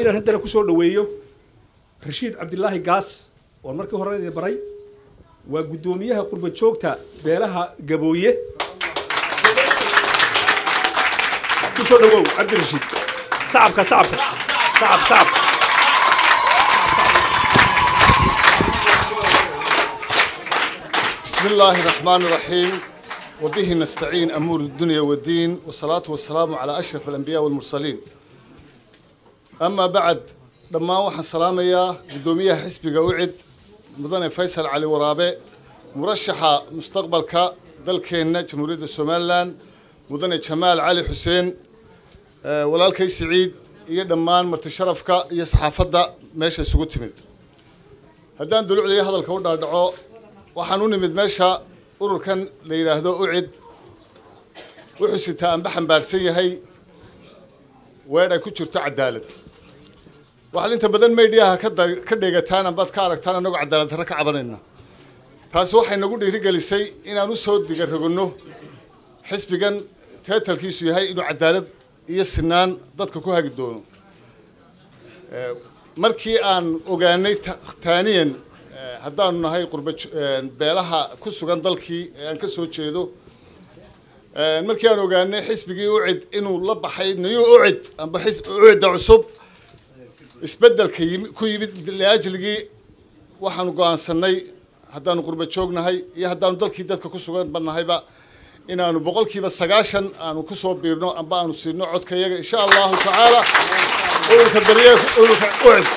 إلى هندنا كسر دويو رشيد عبد الله قاس والمركز هراني براي وقدوميها قرب شوكتا بيلها جبوية كسر دوو عبد الرشيد صعب. بسم الله الرحمن الرحيم وبه نستعين أمور الدنيا والدين والصلاة والسلام على أشرف الأنبياء والمرسلين أما بعد لما وحن سلامية قدومية حسب قوعد مدن فيصل علي ورابع مرشحة مستقبل دلكينا جمهورية السومالان مدن جمال علي حسين walaalkay Saciid iyo dhammaan marti sharafka iyo saxaafadda meesha isugu timid haddaan dulucday hadalka u dhaadhaco waxaan u nimid meesha ururkan la yiraahdo ucid wuxuu sitaa aan baxambaarsan yahay weedha ku jirto cadaalad waxaad inta badan meediyaha ka dheegataan ambaad ka aragtaan anagu cadaalad darro ka cabanayna taasi waxay nagu dhiirigelisay inaan u soo digarrogno xisbigan teetalkiisu yahay inuu cadaalad iyo sinaan dadka ku hagi doono markii aan ogaanay taaniyan haddaanu nahay qurba beelaha ku sugan dalkii aan ka soo jeedo markii aan ogaanay xisbigii ucid inuu la baxay niyo ucid amba ucid cusub isbedelka ku yimid laajligii waxaan go'aansanay haddaanu qurba joognahay iyo haddaanu dalkii dadka ku sugan banahayba inaanu boqolkiiba 90 aanu ku soo biirno amba aanu siino codkayaga insha Allah ta'ala ururka daryeelka ururka ucid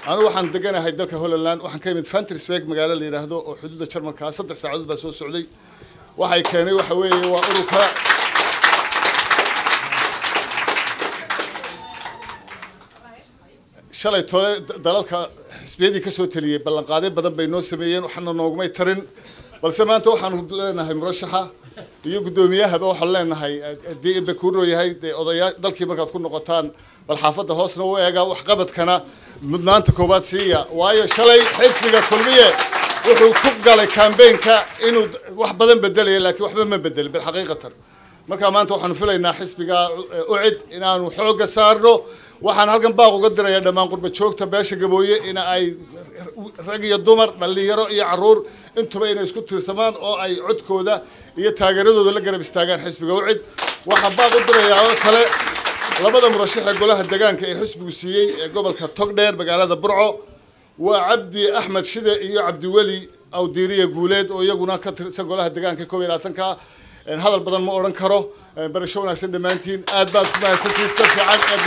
أنا waxaan deganahay dalka Holland waxaan ka yimid Fantersberg magaalo la yiraahdo oo xuduudda Jarmalka 3 saacadood baa soo socday waxay keenay waxa weeye waa ururka shalay tole dalalka xisbiyadii ka soo taliyay ballan qaaday badan bay noo sameeyeen waxana noogmay tarin balse maanta waxaan leenahay murashaxa iyo gudoomiyahaba waxaan leenahay DB Kuuro yahay odayaal dalkii markaad ku noqotaan bal xaafadda hoosna u eega wax qabadkana mudnaanta koobaad siiya waayo shalay xisbiga kulmiye wuxuu ku galay campaign-ka inuu wax badan bedelayo laakiin waxba ma bedelin bil xaqiiqatan marka maanta waxaan filaynaa xisbiga ucid inaanu xoog saarno waxaan halkan baaq uga dirayaa dhammaan qurba joogta beesha gabooye in ay rag iyo dumar dhalinyaro iyo caruur intuba inay isku tiirsamaan oo ay codkooda iyo taageeradooda la garab istaagaan xisbiga ucid waxaan baaq u dirayaa oo kale labada murashax ee golaha deegaanka ee xisbigu siiyay ee gobolka Togdheer magaalada Burco waa Cabdi Axmed Shide iyo Cabdi Wali Awdiiriye Guuleed oo iyaguna ka tirsan golaha deegaanka 12ka hadal badan ma oran karo barasho wanaagsan dhamaantiin aad baad ku mahadsantihiin fiican ee